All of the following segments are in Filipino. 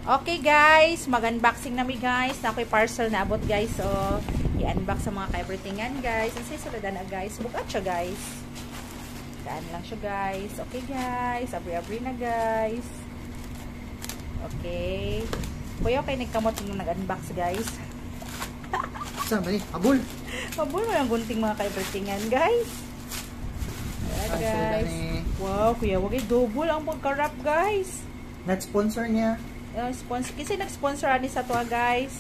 Okay guys, mag-unboxing nami guys. Na ako'y parcel na abot guys. So, i-unbox sa mga ka-everythingan guys. Ang sisulada na guys. Bukat siya guys. Daan lang siya guys. Okay guys, abri-abri na guys. Okay. Kuya, okay nagkamot nung nag-unbox guys. Saan ba ni? Abul! Abul mo yung gunting mga ka-everythingan guys. Ayan guys. Wow, kuya, wag double ang pagka-wrap guys. Not sponsor niya. Sponsor, kasi nag-sponsor ani sa to guys.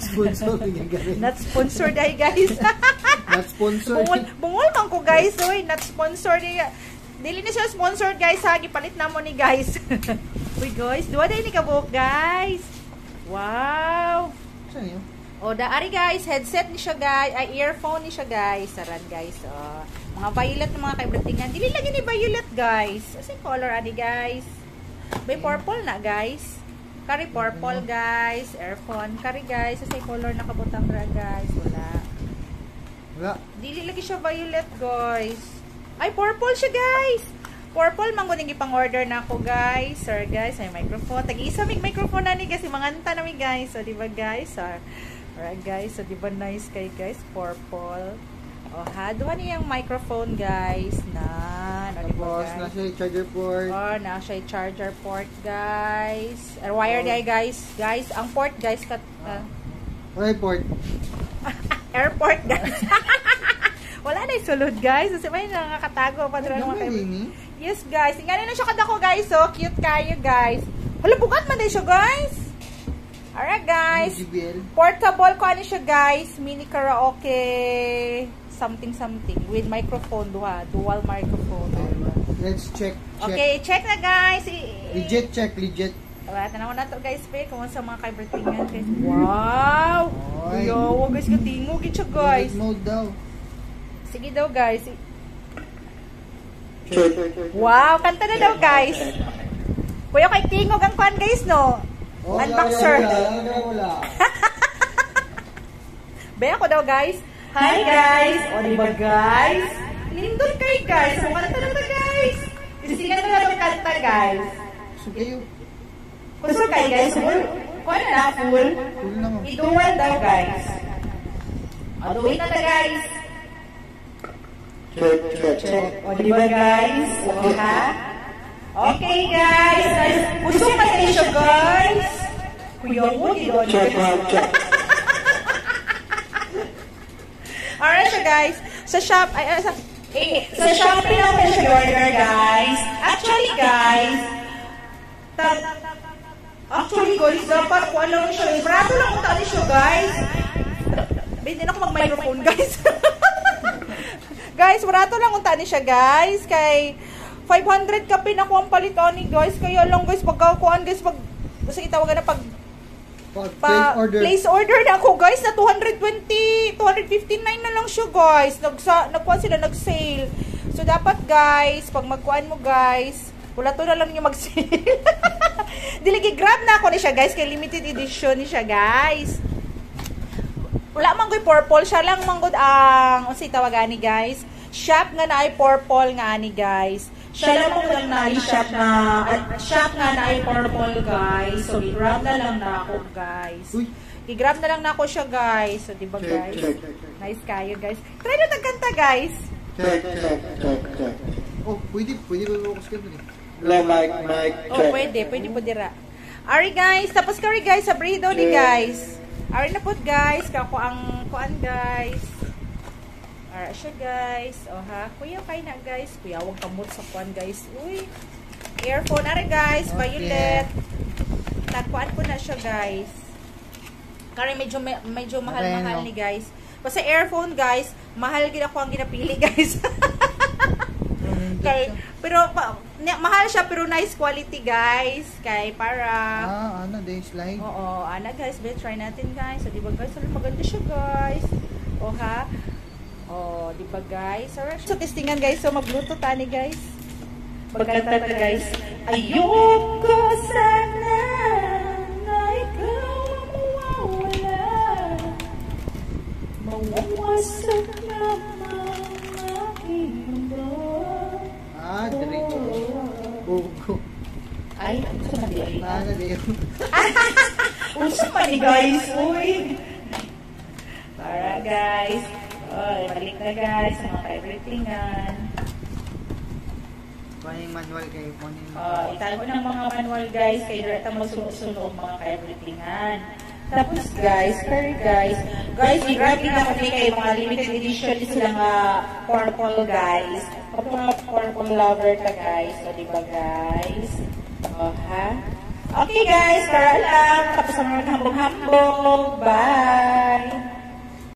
Sponsor niya galing. Not sponsored ay guys. Not sponsored. Bungol man ko guys, oy, not sponsored niya. Dili ni siya sponsored guys, ha, gipalit na mo ni guys. Uy guys, duwa day ni kabuok guys. Wow. Saan yun? O daari guys, headset ni siya guys, ay earphone ni siya guys. Saran guys. Mga violet ng mga kaibratingan. Dili lagi ni violet guys. Kasi color ani guys. May purple na guys. Kari purple guys. Earphone. Kari guys. Sa color nakabutang ra guys. Wala. Dili lagi siya violet guys. Ay purple siya guys. Purple manguning ipang-order na ako guys. Sir guys. Ay microphone. Tag-isa may microphone na ni kasi manganta na mi guys. So diba guys? Alright guys. So diba nice kay guys. Purple. O ha. Duha niyang microphone guys. Tapos, na siya charger port. Na siya charger port, guys. Wire guys. Guys, ang port, guys. Wala port. Airport, guys. Wala na yung sulod, guys. Kasi may nakakatago pa doon mga kaibigan. Yes, guys. Nga na siya kadako, guys. So, cute kayo, guys. Hala, bukat man din siya, guys. Alright, guys. Portable ko ano siya, guys. Mini karaoke. Something with microphone. Dual microphone. Let's check. Okay, check na guys. Legit check, legit. Tanaw na to guys, kung sa mga kaibratingan guys. Wow! Yo, guys, katingog siya guys. Mode daw. Sige daw guys. Wow, kanta na daw guys. Kuya, kay tingog ang kwan guys, no? Unboxer. Wala. Baya ko daw guys. Hi guys! O diba guys? Lindot kayo guys! So kanta na ba guys? Isigan na itong kanta guys. So kayo? Kusur kayo guys? Full? Kung ano na full? Full naman. Iduwan daw guys. O duwin na guys. Check. O diba guys? O ha? Okay guys! Kusur na kayo siya guys! Kuya mo, Check. Alright siya guys, sa shop, sa Shopee lang pala siya order guys. Actually guys, dapat kung ano siya, barato lang kung tali siya guys. Hindi na ako mag-microphone guys. Guys, barato lang kung tali siya guys. Kay 500 ka pinakuha ang palitoni guys. Kaya lang guys, pagkakuhaan guys, kasi itawagan na place order na ako guys na 259 na lang siya guys. Nagkuhan sila nag-sale. So dapat guys, pag magkuhan mo guys, wala to na lang yung mag-sale. Diligi grab na ako ni siya guys, kay limited edition ni siya guys. Wala man ko'y purple, siya lang manggod ang unsay tawagani guys. Shop nga na ay purple nga ani guys. Siya lang lang na shop nga na ay purple guys. So i-grab na lang na ako guys. I-grab na lang na ako siya guys. So diba guys? Nice kayo guys. Try na nagkanta guys. Check. Oh, pwede ba focus ka dun eh? Mic. Oh, pwede po dira. Ari guys, tapos kari guys sa Brido ni guys. Ari na po guys, kako ang kuan guys. Ara siya guys. O ha, kuya kay na guys. Kuya wag kamot sa kuan guys. Uy. Earphone ara guys, violet. Tagkuan ko na siya guys. Kare medyo mahal ni guys. Kasi earphone guys, mahal gid ako ang ginapili guys. Kay pero mahal siya pero nice quality guys. Kay para ano day slide. Oo, ana guys, try natin guys. So di ba guys, maganda siya guys. O ha. Oh, di ba guys? So testingan guys, so mag-bluetooth tani guys. Magkanta ta guys. Ayoko sana na ikaw mawawasak na aking mundo. Diretso. Go. Ay, gusto na sorry. Mana din. Unsa pa ni guys, uy. Para guys. Oy, balik na guys sa mga ka-everythingan. Kuha yung manual kayo. Itago ng mga manual guys, kay direkta magsunod-sunod mga ka-everythingan. Tapos guys, grabe na kami kay mga limited edition sila nga purple guys. Kapag mga purple lover ka guys, o diba guys? O ha? Okay guys, para lang. Tapos ang mga hambog-hambog. Bye!